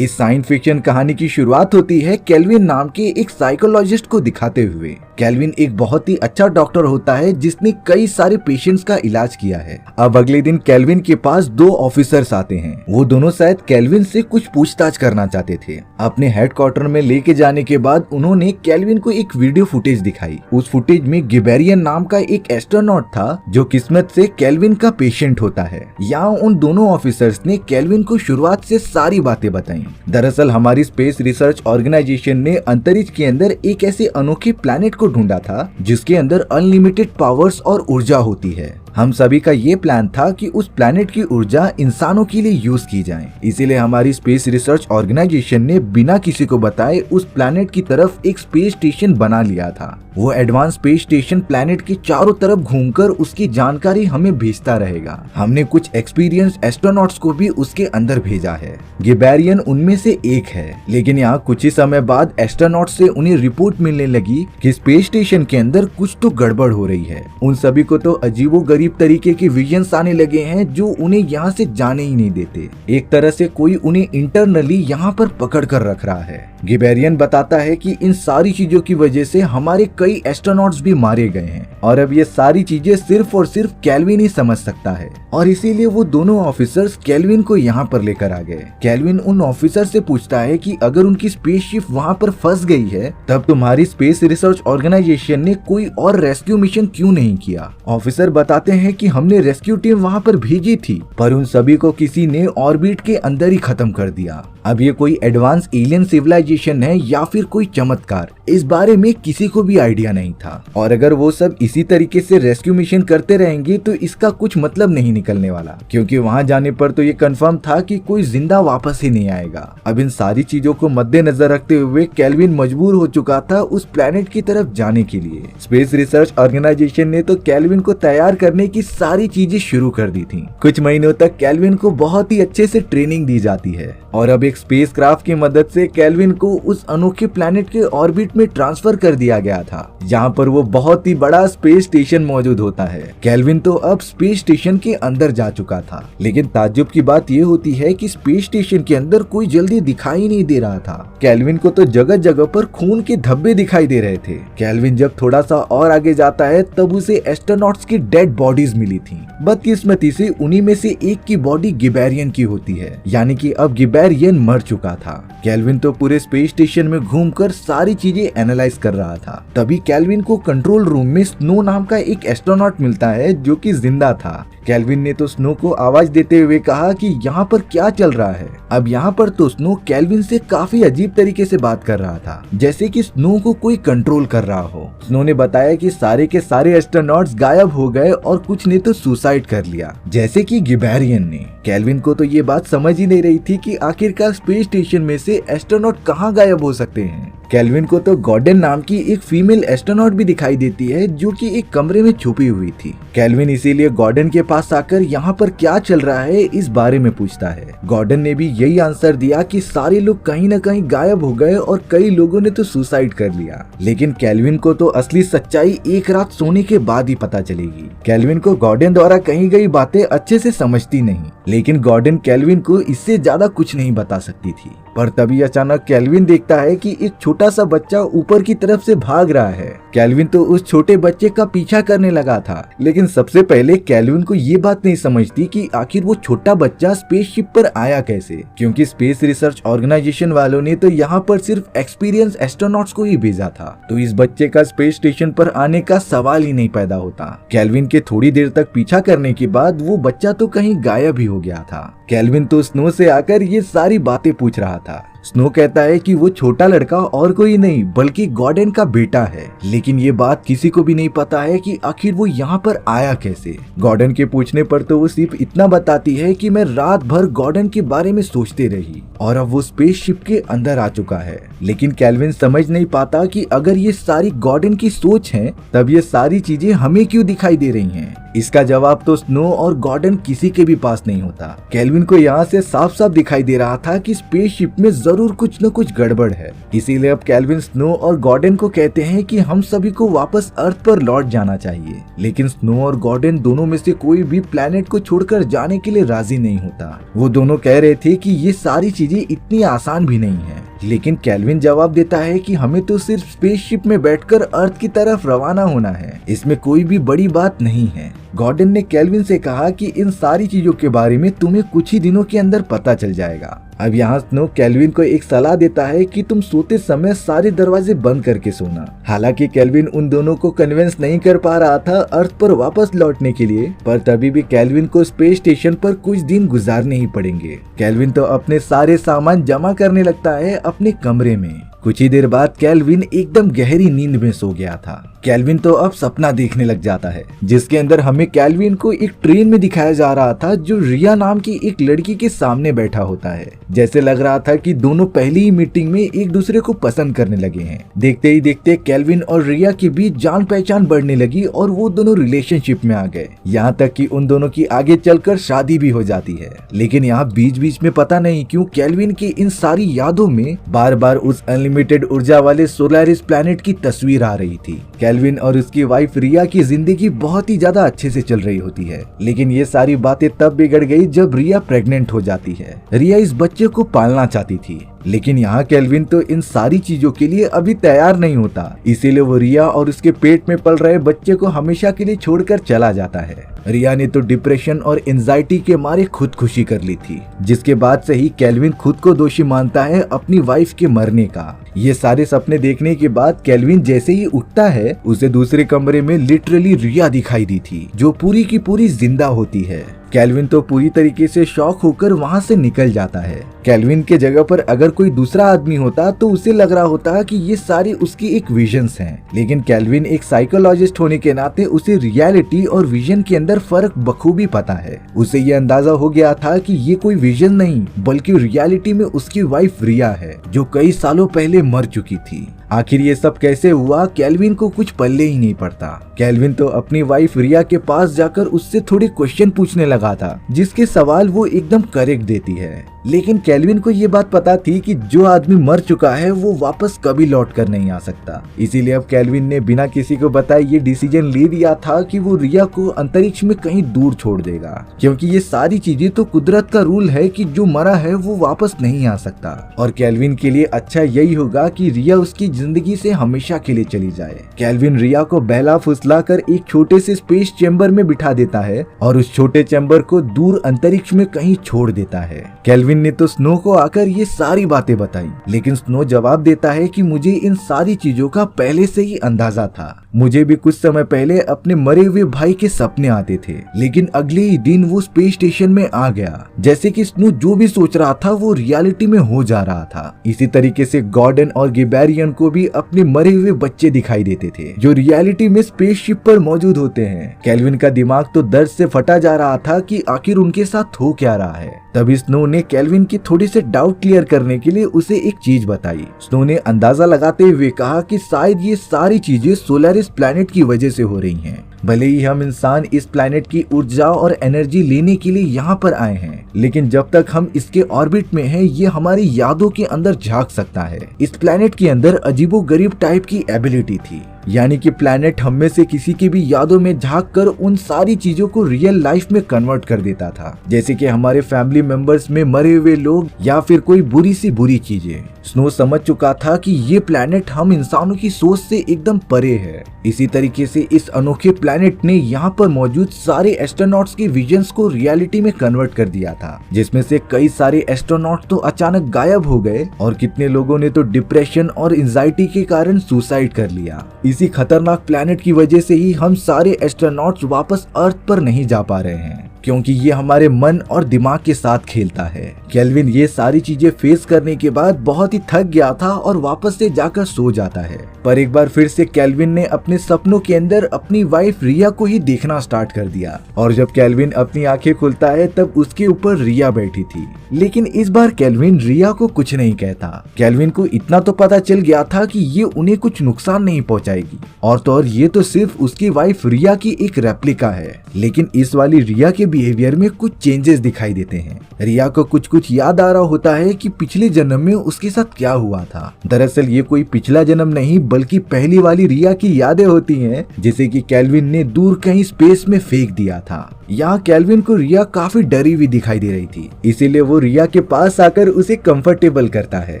इस science fiction कहानी की शुरुआत होती है केल्विन नाम के एक साइकोलॉजिस्ट को दिखाते हुए। केल्विन एक बहुत ही अच्छा डॉक्टर होता है जिसने कई सारे पेशेंट्स का इलाज किया है। अब अगले दिन केल्विन के पास दो ऑफिसर्स आते हैं। वो दोनों शायद केल्विन से कुछ पूछताछ करना चाहते थे। अपने हेडक्वार्टर में लेके जाने के बाद उन्होंने केल्विन को एक वीडियो फुटेज दिखाई। उस फुटेज में गिबेरियन नाम का एक एस्ट्रोनॉट था जो किस्मत से केल्विन का पेशेंट होता है। यहाँ उन दोनों ऑफिसर्स ने केल्विन को शुरुआत से सारी बातें बताई। दरअसल हमारी स्पेस रिसर्च ऑर्गेनाइजेशन ने अंतरिक्ष के अंदर एक ऐसे अनोखे प्लैनेट को ढूंढा था जिसके अंदर अनलिमिटेड पावर्स और ऊर्जा होती है। हम सभी का ये प्लान था कि उस प्लैनेट की ऊर्जा इंसानों के लिए यूज की जाए। इसीलिए हमारी स्पेस रिसर्च ऑर्गेनाइजेशन ने बिना किसी को बताए उस प्लैनेट की तरफ एक स्पेस स्टेशन बना लिया था। वो एडवांस स्पेस स्टेशन प्लैनेट के चारों तरफ घूमकर उसकी जानकारी हमें भेजता रहेगा। हमने कुछ एक्सपीरियंस एस्ट्रोनॉट्स को भी उसके अंदर भेजा है। गिबेरियन उनमें से एक है, लेकिन यहाँ कुछ ही समय बाद एस्ट्रोनॉट से उन्हें रिपोर्ट मिलने लगी कि स्पेस स्टेशन के अंदर कुछ तो गड़बड़ हो रही है। उन सभी को तो अजीबोगरीब तरीके के विजन्स आने लगे हैं जो उन्हें यहाँ से जाने ही नहीं देते। एक तरह से कोई उन्हें इंटरनली यहाँ पर पकड़ कर रख रहा है। गिबेरियन बताता है कि इन सारी चीजों की वजह से हमारे कई एस्ट्रोनॉट्स भी मारे गए हैं और अब ये सारी चीजें सिर्फ और सिर्फ केल्विन ही समझ सकता है और इसीलिए वो दोनों ऑफिसर्स केल्विन को यहाँ पर लेकर आ गए। केल्विन उन ऑफिसर से पूछता है कि अगर उनकी स्पेसशिप वहाँ पर फंस गई है तब तुम्हारी स्पेस रिसर्च ऑर्गेनाइजेशन ने कोई और रेस्क्यू मिशन क्यों नहीं किया। ऑफिसर बताते हैं कि हमने रेस्क्यू टीम वहाँ पर भेजी थी पर उन सभी को किसी ने ऑर्बिट के अंदर ही खत्म कर दिया। अब ये कोई एडवांस एलियन सिविलाइजेशन है या फिर कोई चमत्कार, इस बारे में किसी को भी आइडिया नहीं था और अगर वो सब इसी तरीके से रेस्क्यू मिशन करते रहेंगे तो इसका कुछ मतलब नहीं निकलने वाला, क्योंकि वहां जाने पर तो ये कंफर्म था कि कोई जिंदा वापस ही नहीं आएगा। अब इन सारी चीजों को मद्देनजर रखते हुए केल्विन मजबूर हो चुका था उस प्लेनेट की तरफ जाने के लिए। स्पेस रिसर्च ऑर्गेनाइजेशन ने तो केल्विन को तैयार करने की सारी चीजें शुरू कर दी थी। कुछ महीनों तक केल्विन को बहुत ही अच्छे से ट्रेनिंग दी जाती है और अब एक स्पेसक्राफ्ट की मदद से केल्विन को उस अनोखे प्लैनेट के ऑर्बिट में ट्रांसफर कर दिया गया था जहां पर वो बहुत ही बड़ा स्पेस स्टेशन मौजूद होता है। केल्विन तो अब स्पेस स्टेशन के अंदर जा चुका था, लेकिन ताज्जुब की बात ये होती है कि स्पेस स्टेशन के अंदर कोई जल्दी दिखाई नहीं दे रहा था। केल्विन को तो जगह जगह पर खून के धब्बे दिखाई दे रहे थे। केल्विन जब थोड़ा सा और आगे जाता है तब उसे एस्ट्रोनॉट्स की डेड बॉडीज मिली थी। बदकिस्मती से उन्हीं में से एक की बॉडी गिबेरियन की होती है, यानी कि अब गिबेरियन मर चुका था। केल्विन तो पूरे स्पेस स्टेशन में घूमकर सारी चीजें एनालाइज कर रहा था। तभी केल्विन को कंट्रोल रूम में स्नो नाम का एक एस्ट्रोनॉट मिलता है जो कि जिंदा था। केल्विन ने तो स्नो को आवाज देते हुए कहा कि यहाँ पर क्या चल रहा है। अब यहाँ पर तो स्नो केल्विन से काफी अजीब तरीके से बात कर रहा था, जैसे कि स्नो को कोई कंट्रोल कर रहा हो। स्नो ने बताया कि सारे के सारे एस्ट्रोनॉट्स गायब हो गए और कुछ ने तो सुसाइड कर लिया, जैसे कि गिबेरियन ने। केल्विन को तो ये बात समझ ही नहीं रही थी कि आखिरकार स्पेस स्टेशन में से एस्ट्रोनॉट कहाँ गायब हो सकते हैं। केल्विन को तो गॉर्डन नाम की एक फीमेल एस्ट्रोनॉट भी दिखाई देती है जो कि एक कमरे में छुपी हुई थी। केल्विन इसीलिए गॉर्डन के पास आकर यहाँ पर क्या चल रहा है इस बारे में पूछता है। गॉर्डन ने भी यही आंसर दिया कि सारे लोग कहीं न कहीं गायब हो गए और कई लोगों ने तो सुसाइड कर लिया। लेकिन केल्विन को तो असली सच्चाई एक रात सोने के बाद ही पता चलेगी। केल्विन को गॉर्डन द्वारा कही गई बातें अच्छे से समझती नहीं, लेकिन गॉर्डन केल्विन को इससे ज्यादा कुछ नहीं बता सकती थी। पर तभी अचानक केल्विन देखता है कि एक छोटा सा बच्चा ऊपर की तरफ से भाग रहा है। केल्विन तो उस छोटे बच्चे का पीछा करने लगा था, लेकिन सबसे पहले केल्विन को ये बात नहीं समझती कि आखिर वो छोटा बच्चा स्पेसशिप पर आया कैसे, क्योंकि स्पेस रिसर्च ऑर्गेनाइजेशन वालों ने तो यहाँ पर सिर्फ एक्सपीरियंस एस्ट्रोनॉट्स को ही भेजा था, तो इस बच्चे का स्पेस स्टेशन पर आने का सवाल ही नहीं पैदा होता। केल्विन के थोड़ी देर तक पीछा करने के बाद वो बच्चा तो कहीं गायब ही हो गया था। केल्विन तो स्नो से आकर ये सारी बातें पूछ रहा था। स्नो कहता है कि वो छोटा लड़का और कोई नहीं बल्कि गॉर्डन का बेटा है, लेकिन ये बात किसी को भी नहीं पता है कि आखिर वो यहाँ पर आया कैसे। गॉर्डन के पूछने पर तो वो सिर्फ इतना बताती है कि मैं रात भर गॉर्डन के बारे में सोचते रही और अब वो स्पेसशिप के अंदर आ चुका है। लेकिन केल्विन समझ नहीं पाता कि अगर ये सारी गॉर्डन की सोच है तब ये सारी चीजें हमें क्यों दिखाई दे रही हैं। इसका जवाब तो स्नो और गॉर्डन किसी के भी पास नहीं होता। केल्विन को यहाँ से साफ साफ दिखाई दे रहा था कि स्पेसशिप में जरूर कुछ न कुछ गड़बड़ है। इसीलिए अब केल्विन स्नो और गॉर्डन को कहते हैं कि हम सभी को वापस अर्थ पर लौट जाना चाहिए। लेकिन स्नो और गॉर्डन दोनों में से कोई भी प्लेनेट को छोड़कर जाने के लिए राजी नहीं होता। वो दोनों कह रहे थे कि ये सारी चीजें इतनी आसान भी नहीं है। लेकिन केल्विन जवाब देता है कि हमें तो सिर्फ स्पेसशिप में बैठकर अर्थ की तरफ रवाना होना है, इसमें कोई भी बड़ी बात नहीं है। गॉर्डन ने केल्विन से कहा कि इन सारी चीजों के बारे में तुम्हें कुछ ही दिनों के अंदर पता चल जाएगा। अब यहाँ स्नो केल्विन को एक सलाह देता है कि तुम सोते समय सारे दरवाजे बंद करके सोना। हालांकि केल्विन उन दोनों को कन्विंस नहीं कर पा रहा था अर्थ पर वापस लौटने के लिए, पर तभी भी केल्विन को स्पेस स्टेशन पर कुछ दिन गुजारने ही पड़ेंगे। केल्विन तो अपने सारे सामान जमा करने लगता है अपने कमरे में। कुछ ही देर बाद केल्विन एकदम गहरी नींद में सो गया था। केल्विन तो अब सपना देखने लग जाता है, जिसके अंदर हमें केल्विन को एक ट्रेन में दिखाया जा रहा था जो रिया नाम की एक लड़की के सामने बैठा होता है। जैसे लग रहा था कि दोनों पहली ही मीटिंग में एक दूसरे को पसंद करने लगे हैं। देखते ही देखते केल्विन और रिया के बीच जान पहचान बढ़ने लगी और वो दोनों रिलेशनशिप में आ गए। यहाँ तक कि उन दोनों की आगे चलकर शादी भी हो जाती है। लेकिन यहाँ बीच बीच में पता नहीं क्यों केल्विन की इन सारी यादों में बार बार उस अनलिमिटेड ऊर्जा वाले सोलारिस प्लैनेट की तस्वीर आ रही थी। केल्विन और उसकी वाइफ रिया की जिंदगी बहुत ही ज्यादा अच्छे से चल रही होती है। लेकिन ये सारी बातें तब बिगड़ गई जब रिया प्रेग्नेंट हो जाती है। रिया इस बच्चे को पालना चाहती थी, लेकिन यहाँ केल्विन तो इन सारी चीजों के लिए अभी तैयार नहीं होता। इसीलिए वो रिया और उसके पेट में पल रहे बच्चे को हमेशा के लिए छोड़कर चला जाता है। रिया ने तो डिप्रेशन और एंजाइटी के मारे खुदकुशी कर ली थी, जिसके बाद से ही केल्विन खुद को दोषी मानता है अपनी वाइफ के मरने का। ये सारे सपने देखने के बाद केल्विन जैसे ही उठता है, उसे दूसरे कमरे में लिटरली रिया दिखाई दी थी, जो पूरी की पूरी जिंदा होती है। केल्विन तो पूरी तरीके से शॉक होकर वहाँ से निकल जाता है। केल्विन के जगह पर अगर कोई दूसरा आदमी होता तो उसे लग रहा होता कि ये सारी उसकी एक विजन्स हैं। लेकिन केल्विन एक साइकोलॉजिस्ट होने के नाते उसे रियलिटी और विजन के अंदर फर्क बखूबी पता है। उसे ये अंदाजा हो गया था कि ये कोई विजन नहीं बल्कि रियलिटी में उसकी वाइफ रिया है, जो कई सालों पहले मर चुकी थी। आखिर ये सब कैसे हुआ, केल्विन को कुछ पल्ले ही नहीं पड़ता। केल्विन तो अपनी वाइफ रिया के पास जाकर उससे थोड़े क्वेश्चन पूछने लगा था, जिसके सवाल वो एकदम करेक्ट देती है। लेकिन केल्विन को ये बात पता थी कि जो आदमी मर चुका है वो वापस कभी लौट कर नहीं आ सकता। इसीलिए अब केल्विन ने बिना किसी को बताए ये डिसीजन ले लिया था कि वो रिया को अंतरिक्ष में कहीं दूर छोड़ देगा, क्योंकि ये सारी चीजें तो कुदरत का रूल है कि जो मरा है वो वापस नहीं आ सकता। और केल्विन के लिए अच्छा यही होगा कि रिया उसकी जिंदगी से हमेशा के लिए चली जाए। केल्विन रिया को बहला फुसला कर एक छोटे से स्पेस चैम्बर में बिठा देता है और उस छोटे चैम्बर को दूर अंतरिक्ष में कहीं छोड़ देता है। केल्विन ने तो स्नो को आकर ये सारी बातें बताई, लेकिन स्नो जवाब देता है कि मुझे इन सारी चीजों का पहले से ही अंदाजा था। मुझे भी कुछ समय पहले अपने मरे हुए भाई के सपने आते थे, लेकिन अगले ही दिन वो स्पेस स्टेशन में आ गया। जैसे कि स्नो जो भी सोच रहा था वो रियलिटी में हो जा रहा था। इसी तरीके से गॉर्डन और गिबेरियन को भी अपने मरे हुए बच्चे दिखाई देते थे, जो रियलिटी में स्पेसशिप पर मौजूद होते हैं। केल्विन का दिमाग तो दर्द से फटा जा रहा था कि आखिर उनके साथ हो क्या रहा है। तभी स्नो ने केल्विन की थोड़ी से डाउट क्लियर करने के लिए उसे एक चीज बताई। स्नो ने अंदाजा लगाते हुए कहा कि शायद ये सारी चीजें सोलारिस प्लैनेट की वजह से हो रही हैं। भले ही हम इंसान इस प्लैनेट की ऊर्जा और एनर्जी लेने के लिए यहाँ पर आए हैं, लेकिन जब तक हम इसके ऑर्बिट में हैं, ये हमारी यादों के अंदर झांक सकता है। इस प्लैनेट के अंदर अजीबोगरीब टाइप की एबिलिटी थी, यानी कि प्लैनेट हम में से किसी की भी यादों में झांक कर उन सारी चीजों को रियल लाइफ में कन्वर्ट कर देता था, जैसे कि हमारे फैमिली मेंबर्स में मरे हुए लोग या फिर कोई बुरी सी बुरी चीजें। स्नो समझ चुका था कि ये प्लैनेट हम इंसानों की सोच से एकदम परे है। इसी तरीके से इस अनोखे प्लैनेट ने यहाँ पर मौजूद सारे एस्ट्रोनॉट्स की विजन्स को रियलिटी में कन्वर्ट कर दिया था, जिसमें से कई सारे एस्ट्रोनॉट तो अचानक गायब हो गए और कितने लोगों ने तो डिप्रेशन और एंजाइटी के कारण सुसाइड कर लिया। इसी खतरनाक प्लैनेट की वजह से ही हम सारे एस्ट्रोनॉट्स वापस अर्थ पर नहीं जा पा रहे हैं, क्योंकि ये हमारे मन और दिमाग के साथ खेलता है। केल्विन ये सारी चीजें फेस करने के बाद बहुत ही थक गया था और वापस से जाकर सो जाता है। पर एक बार फिर से केल्विन ने अपने सपनों के अंदर अपनी वाइफ रिया को ही देखना स्टार्ट कर दिया, और जब केल्विन अपनी आंखें खुलता है तब उसके ऊपर रिया बैठी थी। लेकिन इस बार केल्विन रिया को कुछ नहीं कहता। केल्विन को इतना तो पता चल गया था कि ये उन्हें कुछ नुकसान नहीं पहुंचाएगी, और तो और ये तो सिर्फ उसकी वाइफ रिया की एक रेप्लिका है। लेकिन इस वाली रिया के बिहेवियर में कुछ चेंजेस दिखाई देते हैं। रिया को कुछ कुछ याद आ रहा होता है कि पिछले जन्म में उसके साथ क्या हुआ था। दरअसल ये कोई पिछला जन्म नहीं बल्कि पहली वाली रिया की यादें होती हैं, जिसे कि केल्विन ने दूर कहीं स्पेस में फेंक दिया था। यहाँ केल्विन को रिया काफी डरी हुई दिखाई दे रही थी, इसीलिए वो रिया के पास आकर उसे कंफर्टेबल करता है।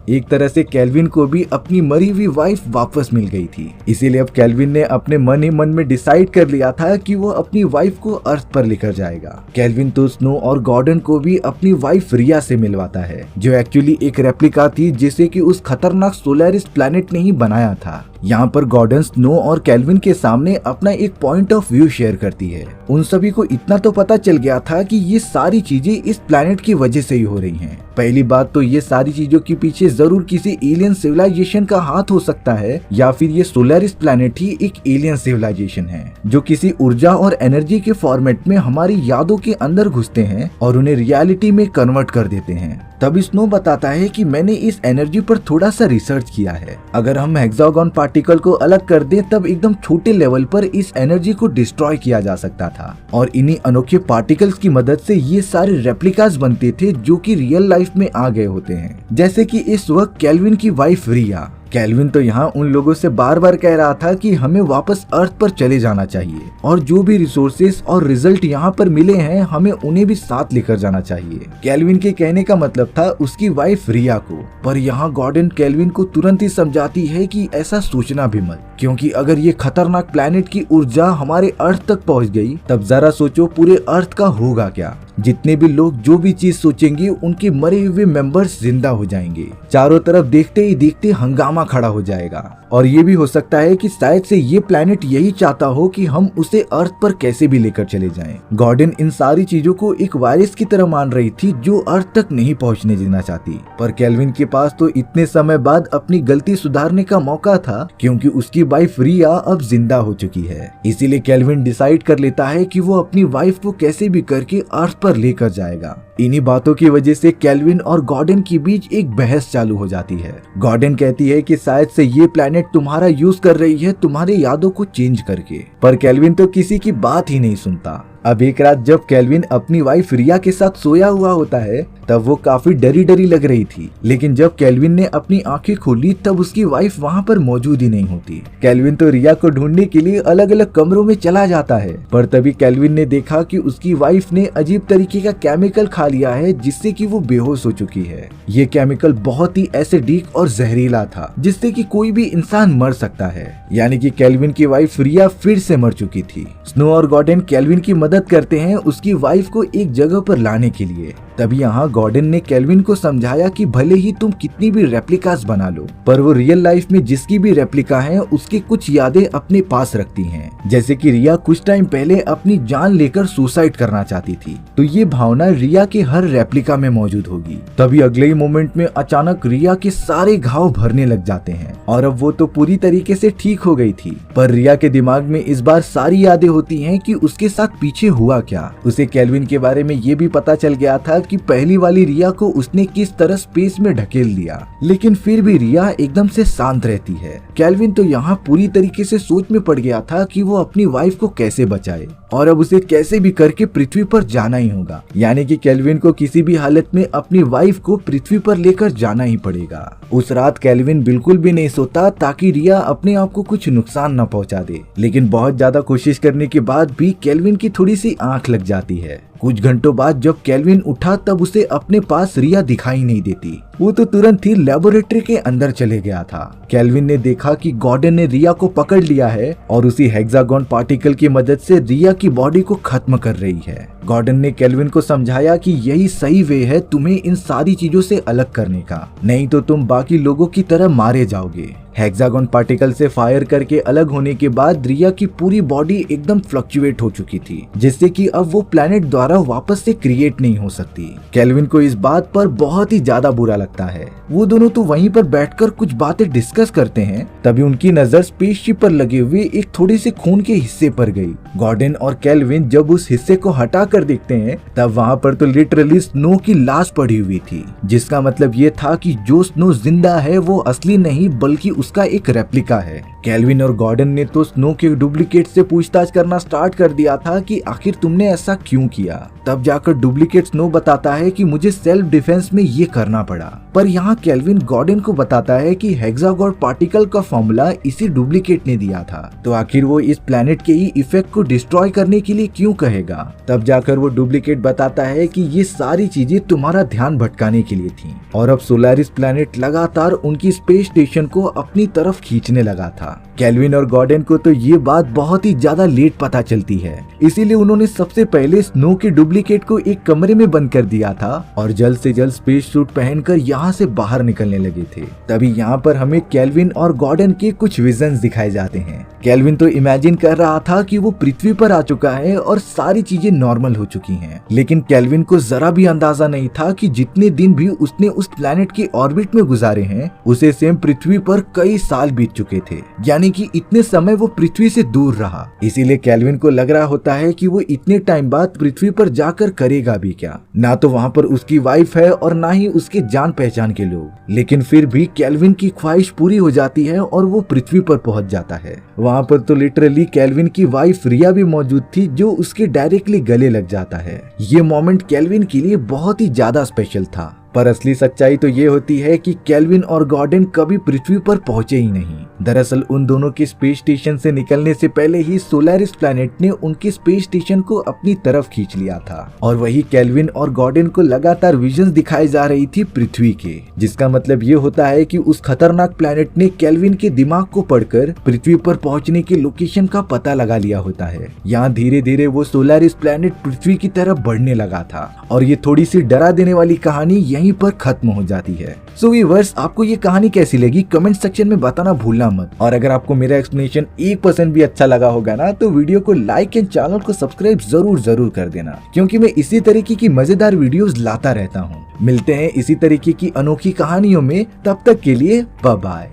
एक तरह से केल्विन को भी अपनी मरी हुई वाइफ वापस मिल गई थी, इसीलिए अब केल्विन ने अपने मन ही मन में डिसाइड कर लिया था कि वो अपनी वाइफ को अर्थ पर लेकर जाएगा। केल्विन तो स्नो और गॉर्डन को भी अपनी वाइफ रिया से मिलवाता है, जो एक्चुअली एक रेप्लिका थी जिसे कि उस खतरनाक सोलारिस प्लैनेट ने ही बनाया था। यहाँ पर गॉर्डन स्नो और केल्विन के सामने अपना एक पॉइंट ऑफ व्यू शेयर करती है। उन सभी को इतना तो पता चल गया था कि ये सारी चीजें इस प्लैनेट की वजह से ही हो रही हैं। पहली बात तो ये सारी चीजों के पीछे जरूर किसी एलियन सिविलाइजेशन का हाथ हो सकता है, या फिर ये सोलारिस प्लैनेट ही एक एलियन सिविलाइजेशन है जो किसी ऊर्जा और एनर्जी के फॉर्मेट में हमारी यादों के अंदर घुसते हैं और उन्हें रियलिटी में कन्वर्ट कर देते हैं। तब स्नो बताता है कि मैंने इस एनर्जी पर थोड़ा सा रिसर्च किया है। अगर हम हेक्सागोन पार्टिकल को अलग कर दें तब एकदम छोटे लेवल पर इस एनर्जी को डिस्ट्रॉय किया जा सकता था, और इन्हीं अनोखे पार्टिकल्स की मदद से ये सारे रेप्लिकास बनते थे जो कि रियल लाइफ में आ गए होते हैं। जैसे कि इस वक्त केल्विन की वाइफ रिया। केल्विन तो यहाँ उन लोगों से बार बार कह रहा था कि हमें वापस अर्थ पर चले जाना चाहिए और जो भी रिसोर्सेस और रिजल्ट यहाँ पर मिले हैं हमें उन्हें भी साथ लेकर जाना चाहिए। केल्विन के कहने का मतलब था उसकी वाइफ रिया को, पर यहाँ गॉर्डन केल्विन को तुरंत ही समझाती है कि ऐसा सोचना भी मत, क्योंकि अगर ये खतरनाक प्लैनेट की ऊर्जा हमारे अर्थ तक पहुँच गई तब जरा सोचो पूरे अर्थ का होगा क्या। जितने भी लोग जो भी चीज सोचेंगे उनके मरे हुए मेंबर्स जिंदा हो जाएंगे। चारों तरफ देखते ही देखते हंगामा खड़ा हो जाएगा, और ये भी हो सकता है कि शायद से ये प्लैनेट यही चाहता हो कि हम उसे अर्थ पर कैसे भी लेकर चले जाएं। गॉर्डन इन सारी चीजों को एक वायरस की तरह मान रही थी जो अर्थ तक नहीं पहुंचने देना चाहती, पर केल्विन के पास तो इतने समय बाद अपनी गलती सुधारने का मौका था, क्योंकि उसकी वाइफ रिया अब जिंदा हो चुकी है। इसीलिए केल्विन डिसाइड कर लेता है कि वो अपनी वाइफ को कैसे भी करके अर्थ पर लेकर जाएगा। इन्हीं बातों की वजह से केल्विन और गॉर्डन के बीच एक बहस चालू हो जाती है। गॉर्डन कहती है कि शायद से ये प्लैनेट तुम्हारा यूज कर रही है तुम्हारे यादों को चेंज करके, पर केल्विन तो किसी की बात ही नहीं सुनता। अब एक रात जब केल्विन अपनी वाइफ रिया के साथ सोया हुआ होता है तब वो काफी डरी डरी लग रही थी, लेकिन जब केल्विन ने अपनी आंखें खोली तब उसकी वाइफ वहाँ पर मौजूद ही नहीं होती। केल्विन तो रिया को ढूंढने के लिए अलग अलग कमरों में चला जाता है, पर तभी केल्विन ने देखा कि उसकी वाइफ ने अजीब तरीके का केमिकल खा लिया है जिससे कि वो बेहोश हो चुकी है। ये केमिकल बहुत ही एसिडिक और जहरीला था जिससे कि कोई भी इंसान मर सकता है, यानी कि केल्विन की वाइफ रिया फिर से मर चुकी थी। स्नो और गॉर्डन केल्विन की मदद करते हैं उसकी वाइफ को एक जगह पर लाने के लिए। तभी यहाँ गॉर्डन ने केल्विन को समझाया कि भले ही तुम कितनी भी रेप्लिकास बना लो, पर वो रियल लाइफ में जिसकी भी रेप्लिका है उसकी कुछ यादें अपने पास रखती हैं। जैसे कि रिया कुछ टाइम पहले अपनी जान लेकर सुसाइड करना चाहती थी, तो ये भावना रिया के हर रेप्लिका में मौजूद होगी। तभी अगले ही मोमेंट में अचानक रिया के सारे घाव भरने लग जाते हैं, और अब वो तो पूरी तरीके से ठीक हो गई थी, पर रिया के दिमाग में इस बार सारी यादें होती हैं कि उसके साथ पीछे हुआ क्या। उसे केल्विन के बारे में ये भी पता चल गया था कि पहली वाली रिया को उसने किस तरह स्पेस में ढकेल दिया, लेकिन फिर भी रिया एकदम से शांत रहती है। केल्विन तो यहाँ पूरी तरीके से सोच में पड़ गया था कि वो अपनी वाइफ को कैसे बचाए, और अब उसे कैसे भी करके पृथ्वी पर जाना ही होगा, यानी कि केल्विन को किसी भी हालत में अपनी वाइफ को पृथ्वी पर लेकर जाना ही पड़ेगा। उस रात केल्विन बिल्कुल भी नहीं सोता ताकि रिया अपने आप को कुछ नुकसान न पहुंचा दे, लेकिन बहुत ज्यादा कोशिश करने के बाद भी केल्विन की थोड़ी सी आंख लग जाती है। कुछ घंटों बाद जब केल्विन उठा तब उसे अपने पास रिया दिखाई नहीं देती। वो तो तुरंत ही लेबोरेटरी के अंदर चले गया था। केल्विन ने देखा कि गॉर्डन ने रिया को पकड़ लिया है और उसी हेक्सागोन पार्टिकल की मदद से रिया की बॉडी को खत्म कर रही है। गॉर्डन ने केल्विन को समझाया कि यही सही वे है तुम्हें इन सारी चीजों से अलग करने का, नहीं तो तुम बाकी लोगों की तरह मारे जाओगे। हेक्सागोन पार्टिकल से फायर करके अलग होने के बाद रिया की पूरी बॉडी एकदम फ्लक्चुएट हो चुकी थी, जिससे कि अब वो प्लेनेट द्वारा वापस से क्रिएट नहीं हो सकती। केल्विन को इस बात पर बहुत ही ज्यादा बुरा लगता है। वो दोनों तो वहीं पर बैठकर कुछ बातें डिस्कस करते हैं, तभी उनकी नजर स्पेसशिप पर लगे हुए एक थोड़े से खून के हिस्से पर गई। गॉर्डन और केल्विन जब उस हिस्से को हटा कर देखते हैं तब वहाँ पर तो लिटरली स्नो की लाश पड़ी हुई थी, जिसका मतलब ये था कि जो स्नो जिंदा है वो असली नहीं बल्कि उसका एक रेप्लिका है। केल्विन और गॉर्डन ने तो स्नो के डुप्लीकेट से पूछताछ करना स्टार्ट कर दिया था कि आखिर तुमने ऐसा क्यों किया। तब जाकर डुप्लीकेट स्नो बताता है कि मुझे सेल्फ डिफेंस में ये करना पड़ा। पर यहाँ केल्विन गॉर्डन को बताता है कि हेक्सागोर पार्टिकल का फॉर्मूला इसी डुप्लीकेट ने दिया था, तो आखिर वो इस प्लेनेट के ही इफेक्ट को डिस्ट्रॉय करने के लिए क्यों कहेगा। तब जाकर वो डुप्लीकेट बताता है कि ये सारी चीजें तुम्हारा ध्यान भटकाने के लिए थी और अब सोलारिस प्लेनेट लगातार उनकी स्पेस स्टेशन को अपनी तरफ खींचने लगा था। केल्विन और गॉर्डन को तो ये बात बहुत ही ज्यादा लेट पता चलती है, इसीलिए उन्होंने सबसे पहले स्नो के डुप्लीकेट को एक कमरे में बंद कर दिया था और जल्द से जल्द स्पेस सूट पहनकर यहाँ से बाहर निकलने लगे थे। तभी यहाँ पर हमें केल्विन और गॉर्डन के कुछ विजन्स दिखाए जाते हैं। केल्विन तो इमेजिन कर रहा था कि वो पृथ्वी पर आ चुका है और सारी चीजें नॉर्मल हो चुकी हैं, लेकिन केल्विन को जरा भी अंदाजा नहीं था कि जितने दिन भी उसने उस प्लेनेट के ऑर्बिट में गुजारे हैं उसे सेम पृथ्वी पर कई साल बीत चुके थे, यानी कि इतने समय वो पृथ्वी से दूर रहा। इसीलिए केल्विन को लग रहा होता है कि वो इतने टाइम बाद पृथ्वी पर जाकर करेगा भी क्या। ना तो वहाँ पर उसकी वाइफ है और ना ही उसके जान पहचान के लोग, लेकिन फिर भी केल्विन की ख्वाहिश पूरी हो जाती है और वो पृथ्वी पर पहुंच जाता है। वहाँ पर तो लिटरली केल्विन की वाइफ रिया भी मौजूद थी जो उसके डायरेक्टली गले लग जाता है। ये मोमेंट केल्विन के लिए बहुत ही ज्यादा स्पेशल था। पर असली सच्चाई तो ये होती है कि केल्विन और गॉर्डन कभी पृथ्वी पर पहुंचे ही नहीं। दरअसल उन दोनों के स्पेस स्टेशन से निकलने से पहले ही सोलारिस प्लैनेट ने उनके स्पेस स्टेशन को अपनी तरफ खींच लिया था और वही केल्विन और गॉर्डन को लगातार विजन्स दिखाई जा रही थी पृथ्वी के, जिसका मतलब ये होता है कि उस खतरनाक प्लैनेट ने केल्विन के दिमाग को पढ़कर पृथ्वी पर पहुंचने के लोकेशन का पता लगा लिया होता है। यहाँ धीरे धीरे वो सोलारिस प्लैनेट पृथ्वी की तरफ बढ़ने लगा था और ये थोड़ी सी डरा देने वाली कहानी यहीं पर खत्म हो जाती है। सो व्यूअर्स, आपको ये कहानी कैसी लगी कमेंट सेक्शन में बताना भूलना मत। और अगर आपको मेरा एक्सप्लेनेशन 1% भी अच्छा लगा होगा ना तो वीडियो को लाइक एंड चैनल को सब्सक्राइब जरूर कर देना, क्योंकि मैं इसी तरीके की मजेदार वीडियोस लाता रहता हूँ। मिलते हैं इसी तरीके की अनोखी कहानियों में, तब तक के लिए बाय बाय।